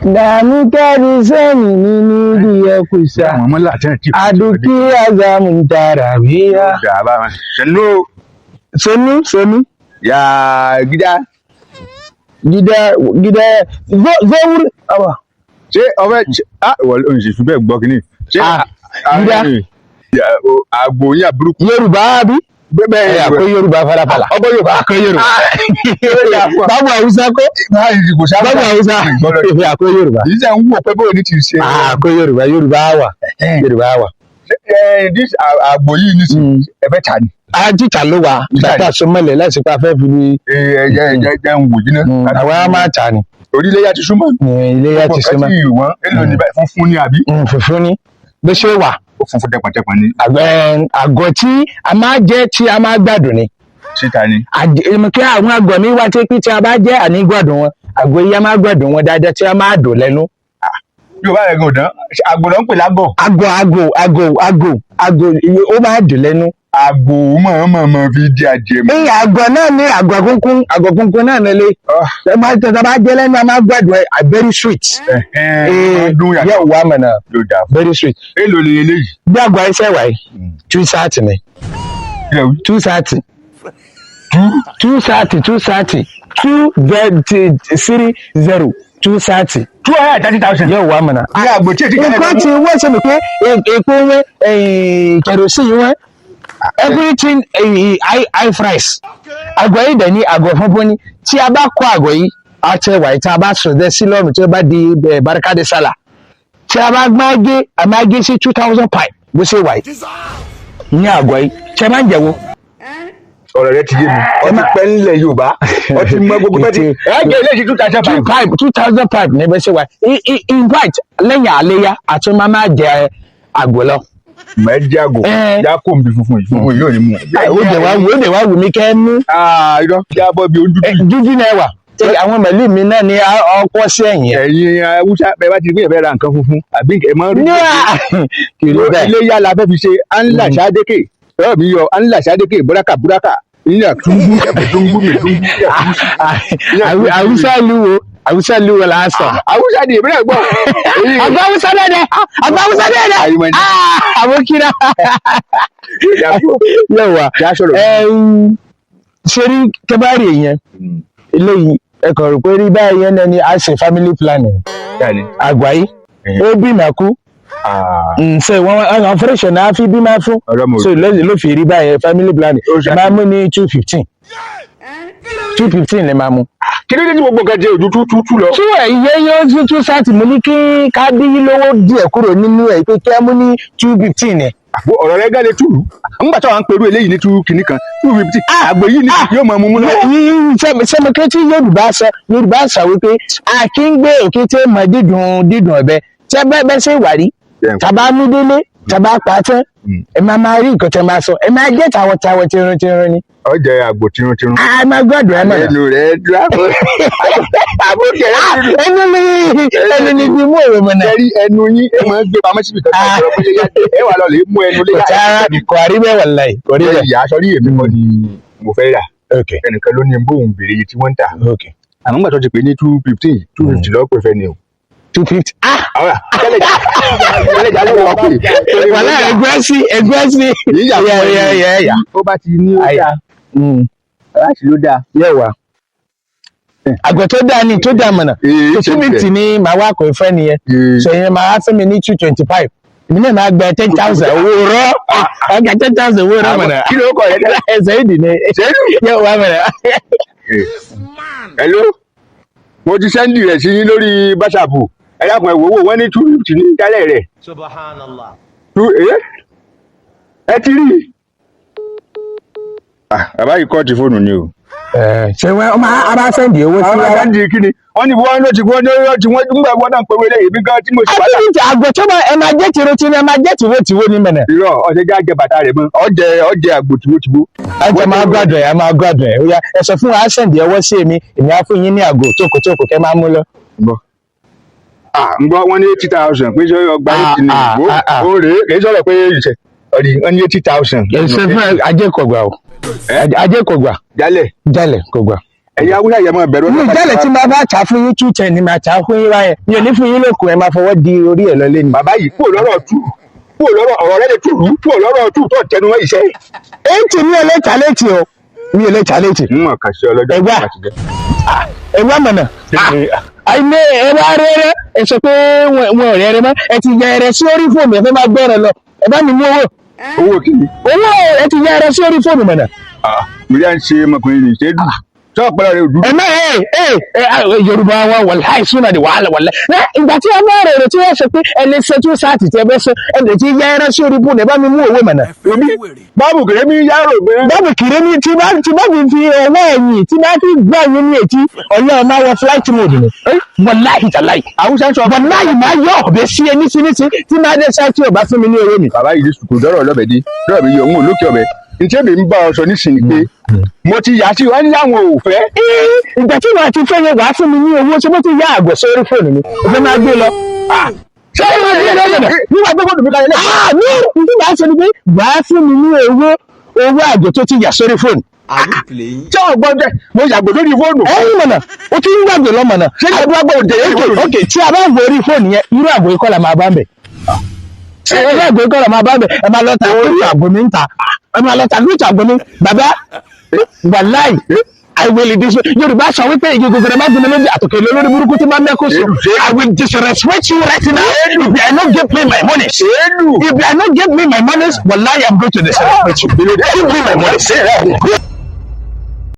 Damu kari sani ni diya kusa. Aduki azamun tarabiya. Sanu. Ya gida. Gida zo wuri aba. Ṣé ọbẹ̀ wọ́n ṣe fi bẹ́ẹ̀ gbọ́ kínní. Ṣé gida. Àgbò yín àbúrúkú. Yorùbá bí. Bẹ́ẹ̀ àkó Yorùbá falafala. Ọgbọ́n Yorùbá. Àkó Yorùbá. Báwo Hausa kó? Báwo Hausa? Àkó Yorùbá. Yìí ṣe ń wò pé bóyá ní ti ṣe. Àkó Yorùbá wà. Àgbò yìí ní sí ẹ̀fẹ̀ tà ní. Títà ló wà. Bàtà sọmọlẹ̀ lásìkò afẹ́ fi bí. Jẹ́ ń wò jiná. Àwọn á máa tà ní. Orílẹ̀-èdè ti súnmọ́. Ilé-yá ti súnmọ́. Ọkọ̀ tí ìwọ̀n èlò ní báyìí funfun ní àbí. Funfun ní. Bó ṣe wà. Ó funfun tẹpọ̀tẹpọ̀ ní. Àgọ̀ tí a máa jẹ́ tí a máa gbádùn ni. Síta ni. Kí àwọn àgọ̀ mi wá tí a bá jẹ́ àní gbádùn wọn. Àgọ̀ yìí a máa gbádùn wọn dáadáa tí a máa dùn lẹ́nu. Yorùbá rẹ̀ gan ọ̀dán. Àgbò náà ń pè lágọ̀. Àgọ̀ ó máa dùn lẹ́nu. Àgbò mọ̀ fi di adìẹ mọ́. Ìyá àgọ̀ náà ní àgọ̀ kúnkún náà nílé. Tọ́ta bá jẹ́ lẹ́nu a máa gbádùn ẹ̀ very sweet. Yẹ wà mọ̀nà very sweet. Èlò lè eléyìí. Bí àgọ̀ ẹsẹ̀ wà yìí 230 ni. 230. 230. 230. 230,000. Yẹ wà mọ̀nà. Ní àgbò tí èdè kẹ́lẹ́ nǹkan tí wọ́n ṣe pé èpo wọn kerosene wọn everything high price. Àgọ̀ yìí dẹ̀ ní àgọ̀ funfun ni tí a bá kó àgọ̀ yìí àti ẹwà yìí tí a bá sọ̀dẹ̀ sí lọ́rùn tí ó bá di barikade sálà tí a bá máa gé sí 2,000 pipe bó ṣe wà yìí ní àgọ̀ yìí tí a máa ń jẹ̀wọ́. Ọ̀rọ̀ rẹ ti yé mi. Ọtí pẹ́ nílẹ̀ Yorùbá. Ọtí mọ gbogbo pẹ́ tí. Ẹ̀ẹ́dẹ̀ ilé ìṣe 2,000 pipe. 2,000 pipe ní bẹ́ẹ̀ ṣe wà. In fact lẹ́yìn àléyá àti máa jẹ àgbò lọ. Mẹ jẹ àgò. Jákò ń bi funfun yìí. Funfun yìí ò ní mú. Ó dẹ̀ wá wù mí kẹ́ mú. Irọ́ jábọ̀ bí ojú. Dúdú náà wà. Àwọn mẹ̀lú mi náà ní ọkọ̀ sí ẹ̀yìn. Ẹ̀yin Awúsá bẹ́ẹ̀ bá ti rí ẹ̀fẹ́ ra nǹkan funfun àbí ẹ̀ máa ń rí. Ilé-yá la fẹ́ fi ṣe anla ṣáádékè. Ẹ̀rọ mi yọ anla ṣáádékè búrákà. Ilé tungu. Hausa luwo la sọ. Hausa ni ìbílẹ̀ gbọ́. Àgbà Hausa dẹ́dẹ́. Àwọn kíra. Yẹ̀wà. Ṣé rí kẹ́bárì yẹn? Eléyìí ẹ̀kọ́ rò pé rí báyìí yẹn náà ni a ṣe family planning. Àgbà yìí ó bí màkú. Ṣé wọ́n fẹ́rẹ̀ṣẹ̀ náà fi bí máa fún. So ló fi rí báyìí family planning. Máa mú ní 215. 215 lè máa mú. Kí ló dé tí gbogbo nǹkan jẹ ojú tútù lọ. Tí ẹ̀yẹ yóò tún sáàtì mo ní kí ká dín lówó díẹ̀ kúrò nínú ẹ̀ pé kí á mú ní 215 ẹ̀. Ọ̀rọ̀ rẹ̀ gálẹ̀ túlù. Nígbà tí wọ́n ń perú eléyìí ní 2 kìíní kan 250. Àgbò yìí yóò máa mú lọ́wọ́. Sẹ́mi tí Yorùbá sọ wípé a kì í gbé òkété mọ dídùn ọ̀bẹ tí bẹ́ẹ̀ ṣe wà rí. Tàbá mú délé tàbá pa tán ẹ máa rí nǹkan tẹ máa sọ ẹ máa jẹ́ tàwọn tirun ni. Ọjà àgbò tirun. A máa gbọ́dọ̀ ẹ mọ̀. Ẹnu rẹ̀ dúró. Àbókè ẹnu ni bí mú òwe mọ̀ náà. Ẹrí ẹnu yín ẹ máa ń gbé pamọ́ síbi kan ẹ wà lọ lè mú ẹnu lé yá. Kò àrí bẹ́ẹ̀ wà láì. Kò rí bẹ́ẹ̀. Ìyá aṣọ rí èmi kọ́ ni mo fẹ́ rà. Ẹnìkan ló ní bóun béèrè iye tí wọ́n ń tà. Àmọ́ gbà tó ti pè ní 215 250 lọ́ọ́ pè fẹ́ ni o. 250. Ahora, wàlá ẹgbẹ́ sí. Yíyà. Ó bá ti ní ó dáa. Láti ló dáa. Yẹ̀wà. Àgbẹ̀ tó dáa ni tó dáa mọ̀nà. 250 ni màá wá kò fẹ́ nìyẹn. Sọ yẹn máa fẹ́ mi ní 225. Èmi náà máa gba 10,000 owó rọ́. Máa gba 10,000 owó rọ́ mọ̀nà. Kí ló kọ̀ yẹn? Ẹsẹ̀ ìdì ni. Yẹ̀wà mọ̀nà. Hello. Mo ti sẹ́ndì rẹ̀ sí yín lórí báṣàpù. Ẹ dákun ẹ wò wọ́n ní 250 ní ìdálẹ̀ rẹ̀. Subhanallah. Ẹ ti rí. Bàbá yìí kọ́ ti fóònù ni o. Ṣé wọ́n máa sẹ́ndì owó sí wa? Àwọn sẹ́ndì kí ni? Wọ́n ní wọ́n ti wọ́n nígbà wọ́n náà pé wọlé èmi gan tí mo ṣe bàtà. Àti àgbẹ̀ tó bá ẹ máa jẹ́ tìrotìrò ẹ máa jẹ́ tìrotìrò ní mẹ́nà. Irọ́ ọ̀sẹ̀ já jẹ bàtà rẹ̀ mọ́. Ọjẹ àgbò tìrotìrò. Ẹ máa gbàdùn ẹ̀ máa gbàdùn ẹ̀. Oya ẹ sọ fún wa sẹ́ndì ọwọ́ sí èmi á fún yín ní àgò tókòtókò kẹ́ máa mú lọ. Ń gbọ́ wọ́n ní 80,000 pé ṣé ọgbà yìí ni ó rèé kì í sọ̀rọ̀ pé ìṣẹ̀ wọ́n ní 80,000. Ẹ ṣe fún ajẹ́kọ̀gbà o. Ajẹ́kọ̀gbà. Jálẹ̀ Kọ̀gbà. ẹ̀yin awúsá yẹn máa bẹ̀rù. mi jẹ́lẹ̀ tí máa bá ta fún yín 210 ni màá ta fún yín báyẹn mi ò ní fún yín lókun ẹ̀ máa fọwọ́ di orí ẹ̀ lọ́lé ni. bàbá yìí kúrò lọ́rọ̀ ọ̀rọ̀ rẹ̀ lè túlù kúrò lọ́rọ̀ tù tó tẹnu mọ́ iṣẹ́. èyí mi ò lè ta létí o mi ò lè ta létí. mọ̀ kàn sí ọlọ́jọ́ ẹgbẹ́ mọ̀nà àìní ẹ̀rọ arẹ́rẹ́ ẹ sọ pé wọn ò rẹ́rẹ́ mọ́ ẹ ti yẹ ẹrẹ sí orí fóònù ẹ fẹ́ máa gbọ́rọ̀ lọ ẹ bá mi mú owó kìíní. owó ẹ ti yẹ ẹrẹ sí orí fóònù mọ̀nà. mo yà ń ṣe ọmọkùnrin yìí ṣe é dùn sọ́ọ̀pẹ́ rẹ̀ dùn. Yorùbá wa wàláì súnà di wàhálà wàláì ìgbà tí a bá rẹ̀ tí wọ́n sọ pé ẹni ṣe tún sáàtì tí ẹ bẹ́ sọ ẹni tí yẹ ẹrẹ sí orí fóònù ẹ bá mi mú owó mọ̀nà. báàbù kìrẹ́ mi yàrá ògbẹ́. báàbù kìrẹ́ mi tí bá mi fi ọwọ́ ẹ̀yìn tí bá fi gbọ́ ẹ̀yìn ní etí ọ̀yọ́ máa wọ flight mode ni wàláì tàláì àwùjọ sọ wàláì máa yọ ọ̀bẹ sí ẹni sí tí máa dé sáà tí ò bá fún mi ní owó mi. bàbá yìí kò dọ́rọ̀ lọ́bẹ̀ dé dọ́rọ̀ mi yọ òun ò lókè ọ̀bẹ ntí èmi ń bá ọ sọ nísìnyí pé mo ti yà sí wọn láwọn ò fẹ́. ìgbà tí wàá ti fẹ́ yẹn wàá fún mi ní owó ṣé mo ti yá àgbẹ̀ sórí fóònù mi o fẹ́ máa gbé lọ. ṣé o máa gbé lọ lọ́nà nígbà tó gbọdọ̀ mi kalẹ̀ náà. ní ìdí wàá sọ ni pé wàá fún mi ní owó àgbẹ̀ tó ti yà sórí fóònù. ṣé o gbọ́ jẹ́ mo yàgbẹ́ lórí fóònù. ẹ̀yin mọ̀nà o ti ń gbàgbé lọ́mọ̀nà. ṣé ìjọba gbọ́ òde yẹn. ok tí a bá ń gbé orí fóònù yẹn irú àgbẹ̀ ikọ́ la máa bá ń bẹ̀. ẹ̀yin àgbẹ̀ ikọ́ la máa bá ń bẹ̀ ẹ máa lọ ta lórí àgbẹ̀ mi ń ta ẹ máa lọ ta lórí àgbẹ̀ mi bàbá wàláì I will Yorùbá sọ wípé igi gbogbo ẹ má gbin lójú àtòkè lórí burúkú tí máa mẹ́kọ̀ sọ I will disrespect you right now if you are not give me my money if you are not give me my money wàláì I am going to disrespect you give me my money.